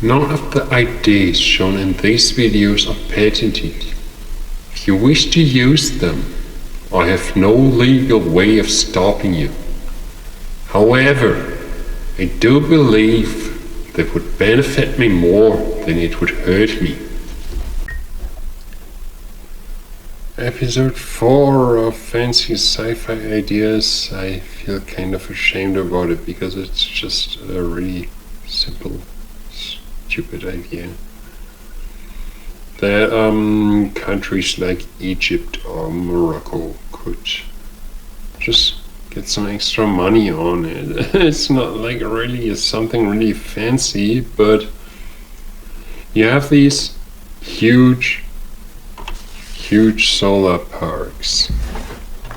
None of the ideas shown in these videos are patented. If you wish to use them, I have no legal way of stopping you. However, I do believe they would benefit me more than it would hurt me. Episode 4 of Fancy Sci-Fi Ideas. I feel kind of ashamed about it because it's just a really simple, stupid idea. That countries like Egypt or Morocco could just get some extra money on it. It's not like really something really fancy, but you have these huge solar parks.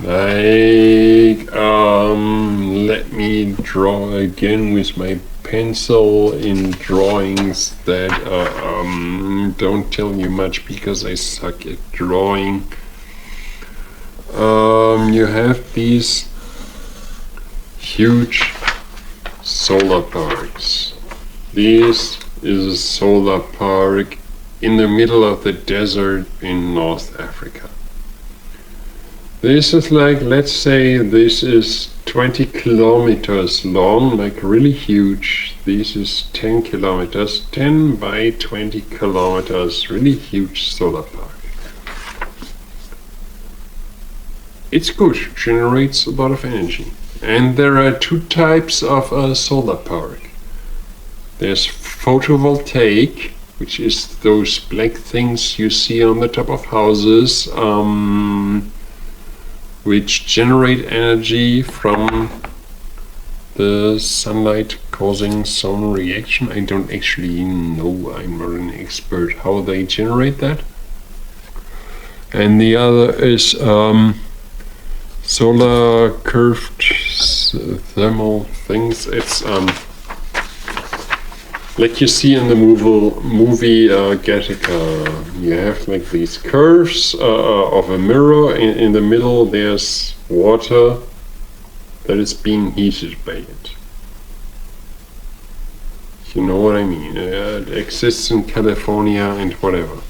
Like, let me draw again with my pencil in drawings that don't tell you much because I suck at drawing. You have these huge solar parks. This is a solar park in the middle of the desert in North Africa. This is like, let's say this is 20 kilometers long, like really huge. This is 10 kilometers, 10 by 20 kilometers, really huge solar park. It's good, generates a lot of energy. And there are two types of solar park. There's photovoltaic, which is those black things you see on the top of houses, which generate energy from the sunlight causing some reaction. I don't actually know, I'm not an expert how they generate that. And the other is solar curved thermal things. It's like you see in the movie Gattaca. You have like these curves of a mirror. In the middle there's water that is being heated by it. You know what I mean? It exists in California and whatever.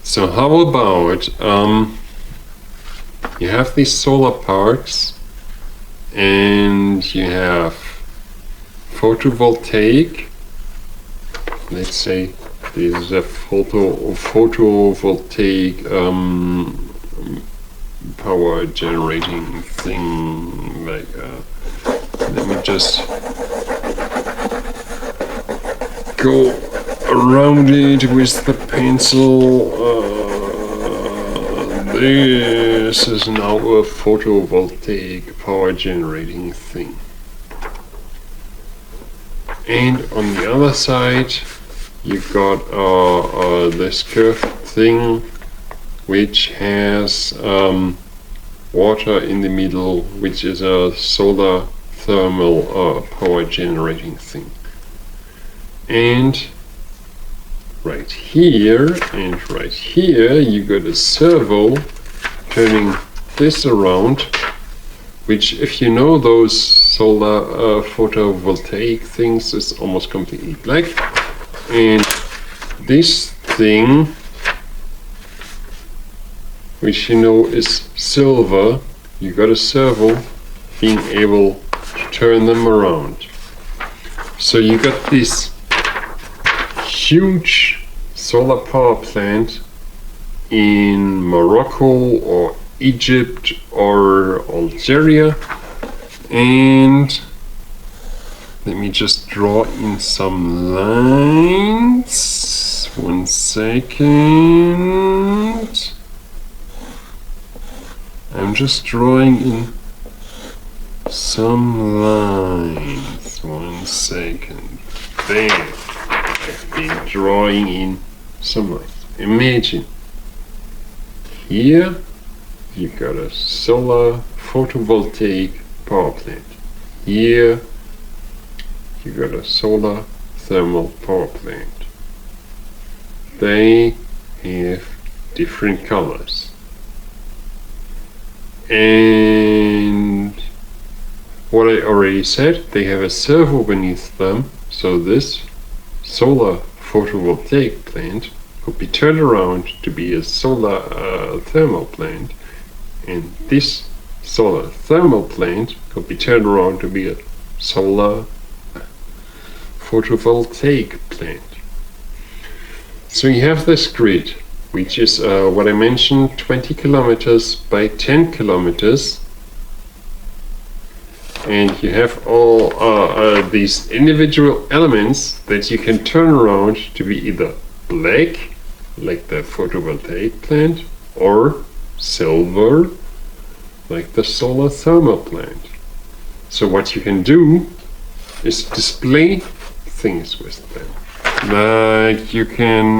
So how about you have these solar parks and you have photovoltaic. Let's say this is a photovoltaic power generating thing. Like, let me just go around it with the pencil. This is now a photovoltaic power generating thing. And on the other side, you've got this curved thing, which has water in the middle, which is a solar thermal power generating thing. And right here and right here, you got a servo turning this around, which, if you know those solar photovoltaic things, is almost completely black. And this thing, which you know is silver, you got a servo being able to turn them around. So you got this huge solar power plant in Morocco or Egypt or Algeria, and let me just draw in some lines. 1 second. I'm just drawing in some lines. 1 second. There. I've been drawing in some lines. Imagine here you got a solar photovoltaic power plant. Here you got a solar thermal power plant. They have different colors. And what I already said, they have a servo beneath them, So this solar photovoltaic plant could be turned around to be a solar thermal plant, and this solar thermal plant could be turned around to be a solar photovoltaic plant. So you have this grid, which is what I mentioned, 20 kilometers by 10 kilometers, and you have all these individual elements that you can turn around to be either black, like the photovoltaic plant, or silver, like the solar thermal plant. So what you can do is display things with them. Like you can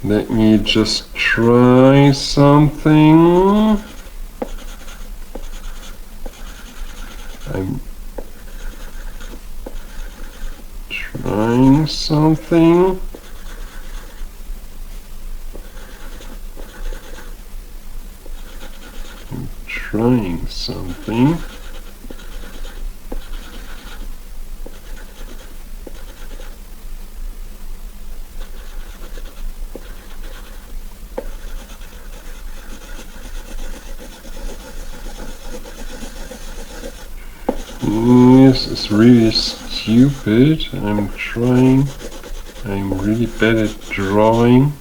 let me just try something. I'm trying something. Trying something. This is really stupid. I'm really bad at drawing.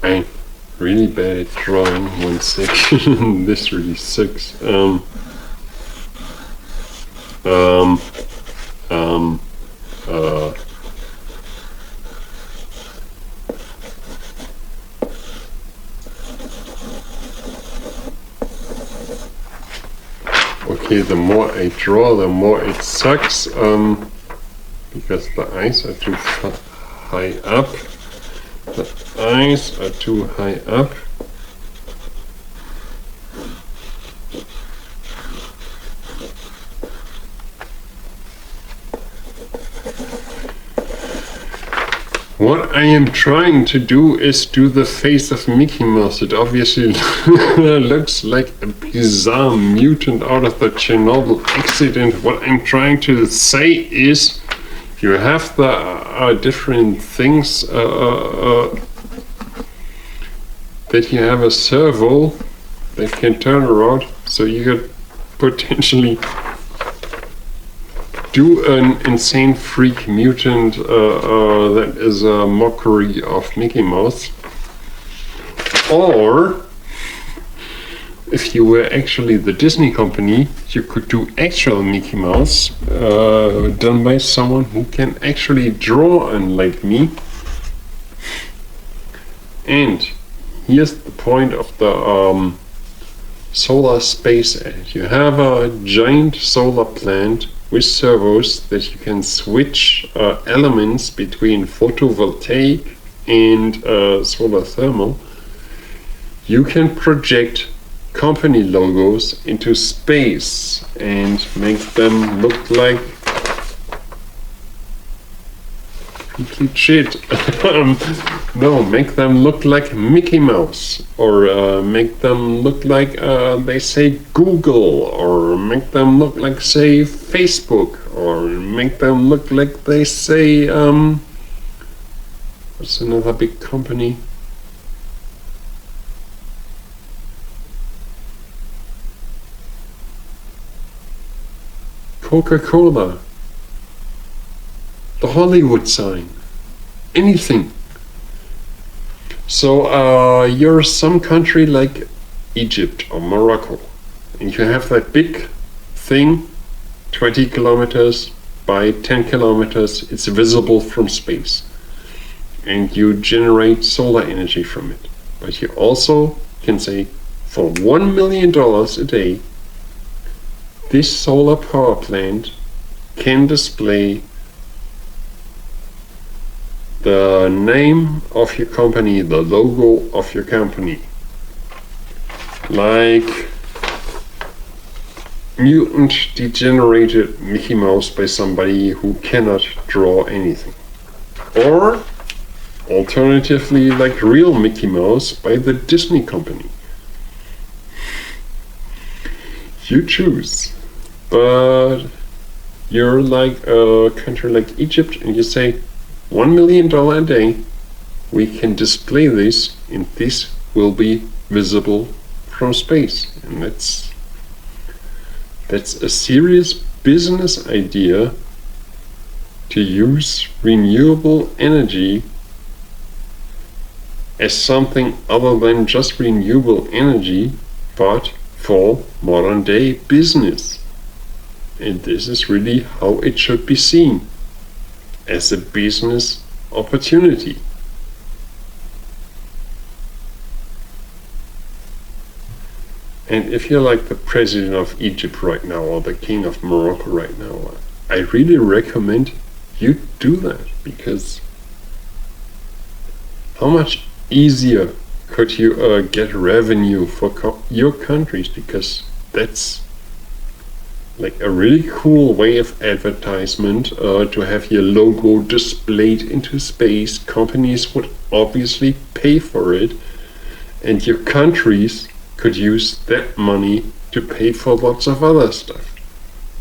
I'm really bad at drawing. 1 second. This really sucks. Okay, the more I draw, the more it sucks, because the eyes are too high up. The eyes are too high up. What I am trying to do is do the face of Mickey Mouse. It obviously looks like a bizarre mutant out of the Chernobyl accident. What I'm trying to say is you have the different things that you have a servo that can turn around, so you could potentially do an insane freak mutant that is a mockery of Mickey Mouse. Or, if you were actually the Disney company, you could do actual Mickey Mouse done by someone who can actually draw, unlike me. And here's the point of the solar space ad. You have a giant solar plant with servos that you can switch elements between photovoltaic and solar thermal. You can project company logos into space and make them look like complete shit. No, make them look like Mickey Mouse, or make them look like they say Google, or make them look like say Facebook, or make them look like they say what's another big company? Coca-Cola, the Hollywood sign, anything. So you're some country like Egypt or Morocco, and you have that big thing, 20 kilometers by 10 kilometers, it's visible from space, and you generate solar energy from it. But you also can say, for $1 million a day, this solar power plant can display the name of your company, the logo of your company, like mutant degenerated Mickey Mouse by somebody who cannot draw anything, or alternatively like real Mickey Mouse by the Disney company. You choose. But you're like a country like Egypt and you say $1 million a day, we can display this and this will be visible from space. And that's a serious business idea to use renewable energy as something other than just renewable energy, but for modern day business. And this is really how it should be seen, as a business opportunity. And if you're like the president of Egypt right now or the king of Morocco right now, I really recommend you do that, because how much easier could you get revenue for your countries, because that's like a really cool way of advertisement, to have your logo displayed into space. Companies would obviously pay for it, and your countries could use that money to pay for lots of other stuff.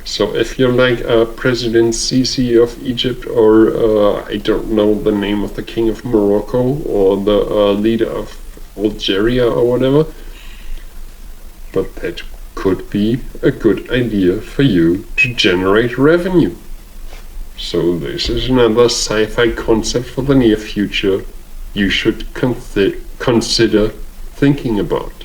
So if you're like President Sisi of Egypt, or I don't know the name of the king of Morocco, or the leader of Algeria or whatever, but that could be a good idea for you to generate revenue. So this is another sci-fi concept for the near future you should consider thinking about.